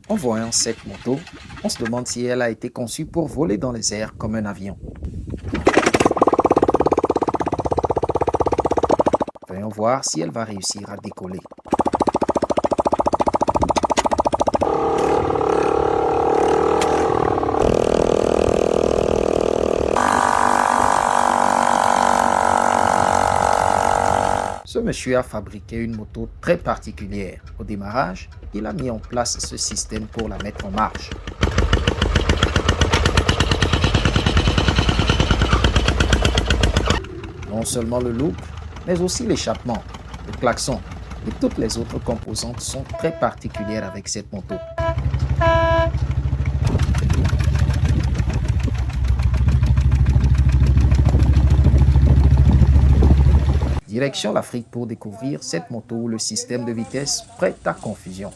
En voyant cette moto, on se demande si elle a été conçue pour voler dans les airs comme un avion. Voyons voir si elle va réussir à décoller. Ce monsieur a fabriqué une moto très particulière. Au démarrage, il a mis en place ce système pour la mettre en marche. Non seulement le look, mais aussi l'échappement, le klaxon et toutes les autres composantes sont très particulières avec cette moto. Direction l'Afrique pour découvrir cette moto où le système de vitesse prête à confusion.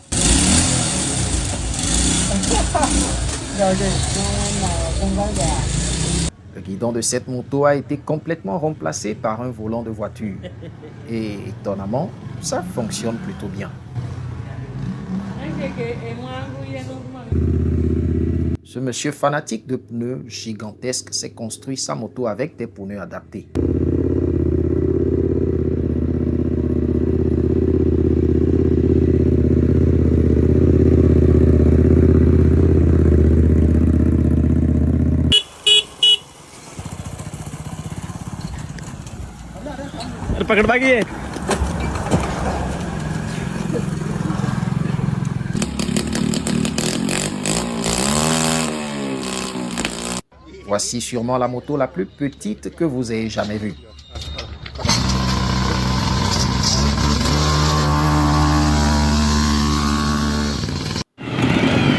Le guidon de cette moto a été complètement remplacé par un volant de voiture. Et étonnamment, ça fonctionne plutôt bien. Ce monsieur fanatique de pneus gigantesques s'est construit sa moto avec des pneus adaptés. पकड़ पाएगी ये Voici sûrement la moto la plus petite que vous ayez jamais vue.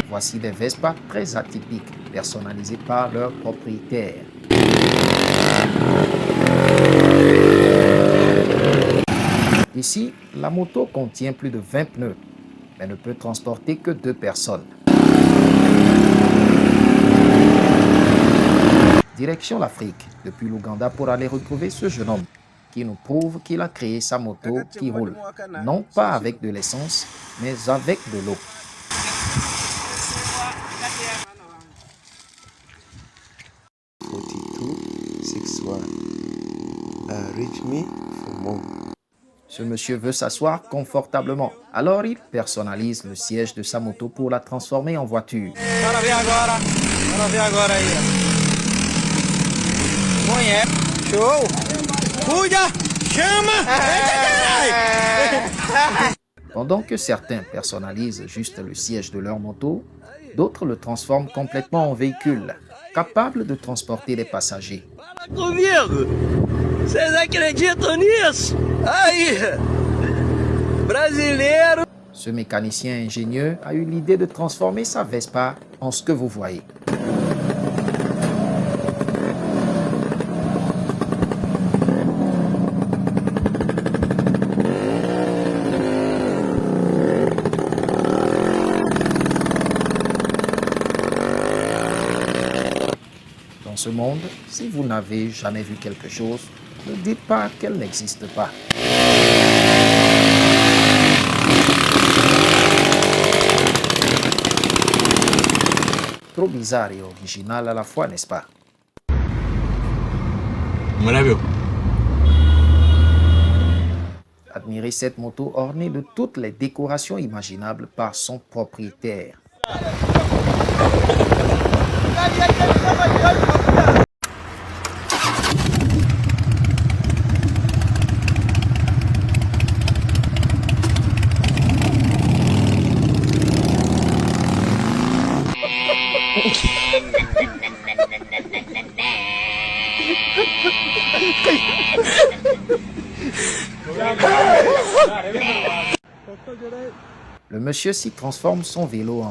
Voici des Vespa très atypiques, personnalisées par leur propriétaire. Ici, la moto contient plus de 20 pneus, mais ne peut transporter que 2 personnes. Direction l'Afrique, depuis l'Ouganda pour aller retrouver ce jeune homme qui nous prouve qu'il a créé sa moto qui roule, non pas avec de l'essence, mais avec de l'eau. Reach me for more. Ce monsieur veut s'asseoir confortablement, alors il personnalise le siège de sa moto pour la transformer en voiture. Pendant que certains personnalisent juste le siège de leur moto, d'autres le transforment complètement en véhicule, capable de transporter des passagers. Comigo! Vocês acreditam nisso? Aí! Brasileiro! Ce mécanicien ingénieux a eu l'idée de transformer sa Vespa en ce que vous voyez. Dans ce monde, si vous n'avez jamais vu quelque chose, ne dites pas qu'elle n'existe pas. Trop bizarre et original à la fois, n'est-ce pas? Admirez cette moto ornée de toutes les décorations imaginables par son propriétaire. Le monsieur s'y transforme son vélo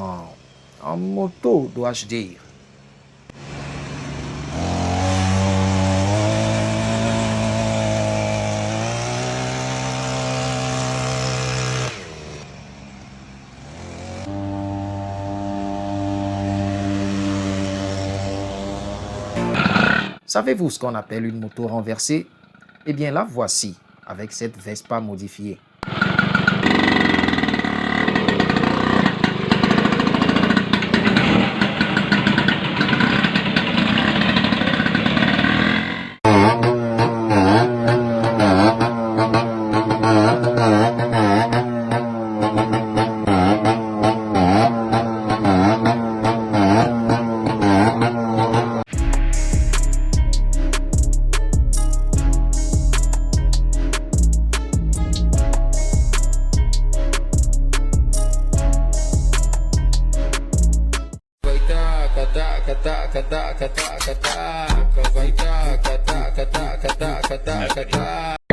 en moto, dois-je dire. Savez-vous ce qu'on appelle une moto renversée? Eh bien la voici, avec cette Vespa modifiée.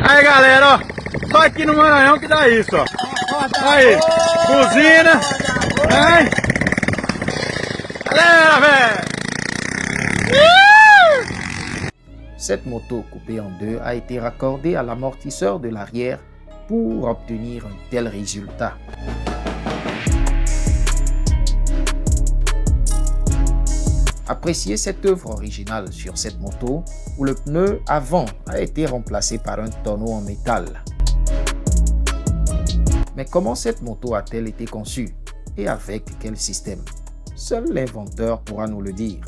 Aí galera, ó, só aqui no Maranhão que dá isso, ó. Aí, buzina. Aí. Galera, velho. Cette moto coupée en deux a été raccordée à l'amortisseur de l'arrière pour obtenir un tel résultat. Appréciez cette œuvre originale sur cette moto où le pneu avant a été remplacé par un tonneau en métal. Mais comment cette moto a-t-elle été conçue et avec quel système? Seul l'inventeur pourra nous le dire.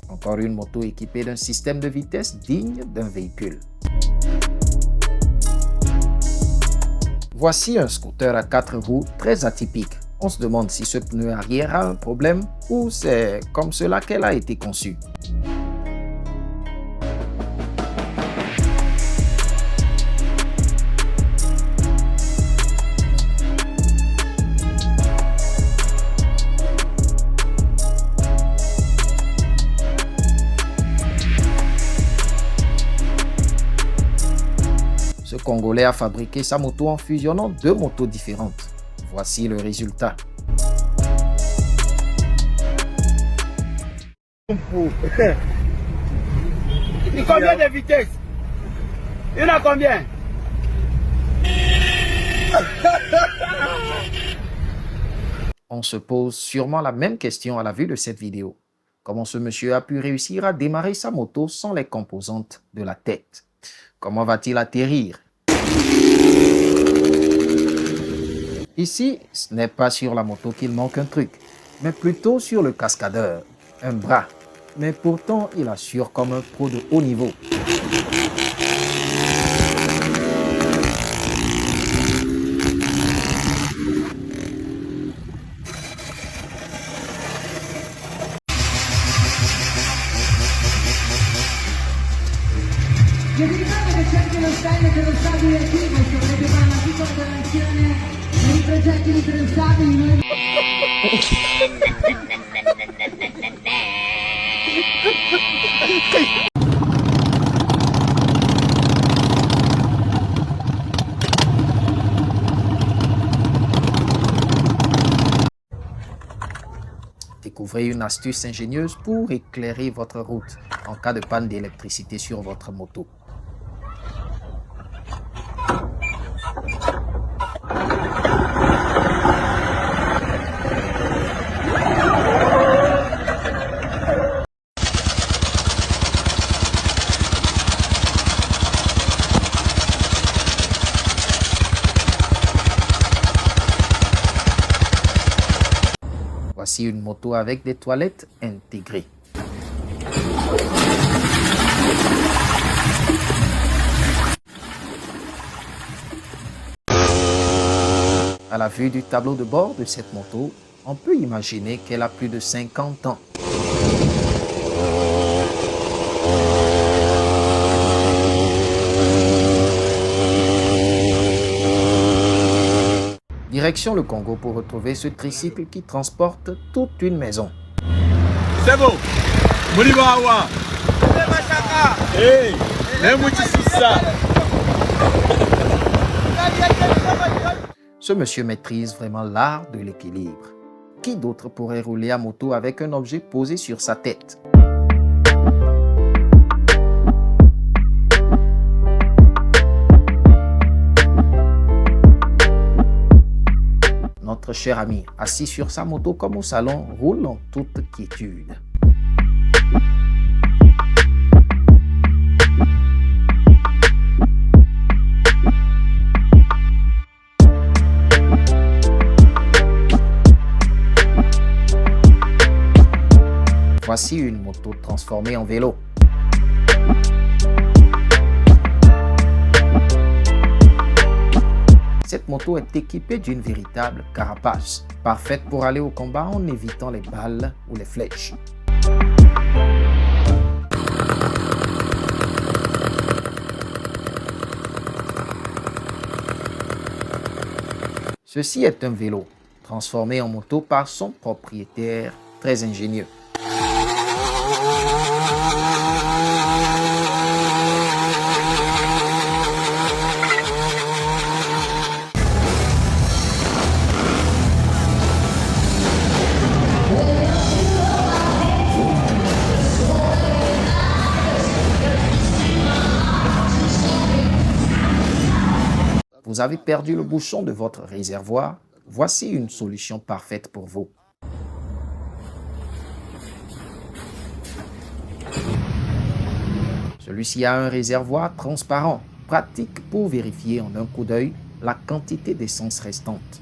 Encore une moto équipée d'un système de vitesse digne d'un véhicule. Voici un scooter à 4 roues très atypique. On se demande si ce pneu arrière a un problème ou c'est comme cela qu'elle a été conçue. Ce Congolais a fabriqué sa moto en fusionnant deux motos différentes. Voici le résultat. Et combien de vitesse? Il y en a combien? On se pose sûrement la même question à la vue de cette vidéo. Comment ce monsieur a pu réussir à démarrer sa moto sans les composantes de la tête? Comment va-t-il atterrir? Ici, ce n'est pas sur la moto qu'il manque un truc, mais plutôt sur le cascadeur, un bras. Mais pourtant, il assure comme un pro de haut niveau. Vi ricordate che c'è anche lo stand dello stabile attivo, se volete fare una piccola donazione per i progetti interessati noi... Découvrez une astuce ingénieuse pour éclairer votre route en cas de panne d'électricité sur votre moto. Voici une moto avec des toilettes intégrées. À la vue du tableau de bord de cette moto, on peut imaginer qu'elle a plus de 50 ans. Direction le Congo pour retrouver ce tricycle qui transporte toute une maison. C'est bon. Muribawa. Hey, même ça. Ce monsieur maîtrise vraiment l'art de l'équilibre. Qui d'autre pourrait rouler à moto avec un objet posé sur sa tête? Notre cher ami, assis sur sa moto comme au salon, roule en toute quiétude. Voici une moto transformée en vélo. Cette moto est équipée d'une véritable carapace, parfaite pour aller au combat en évitant les balles ou les flèches. Ceci est un vélo, transformé en moto par son propriétaire très ingénieux. Vous avez perdu le bouchon de votre réservoir? Voici une solution parfaite pour vous. Celui-ci a un réservoir transparent, pratique pour vérifier en un coup d'œil la quantité d'essence restante.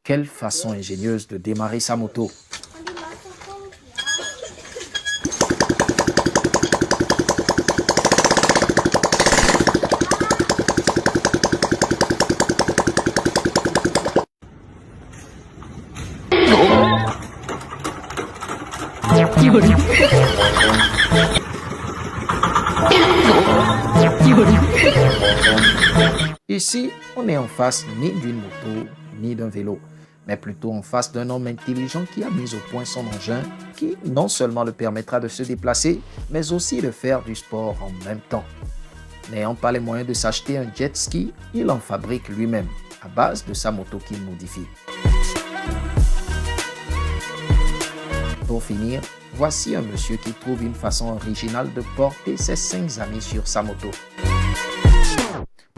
Quelle façon ingénieuse de démarrer sa moto! Ici, on est en face ni d'une moto, ni d'un vélo, mais plutôt en face d'un homme intelligent qui a mis au point son engin qui non seulement le permettra de se déplacer, mais aussi de faire du sport en même temps. N'ayant pas les moyens de s'acheter un jet ski, il en fabrique lui-même, à base de sa moto qu'il modifie. Pour finir, voici un monsieur qui trouve une façon originale de porter ses 5 amis sur sa moto.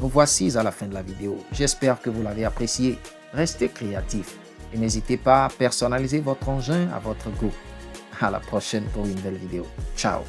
Nous voici à la fin de la vidéo. J'espère que vous l'avez apprécié. Restez créatifs et n'hésitez pas à personnaliser votre engin à votre goût. À la prochaine pour une belle vidéo. Ciao!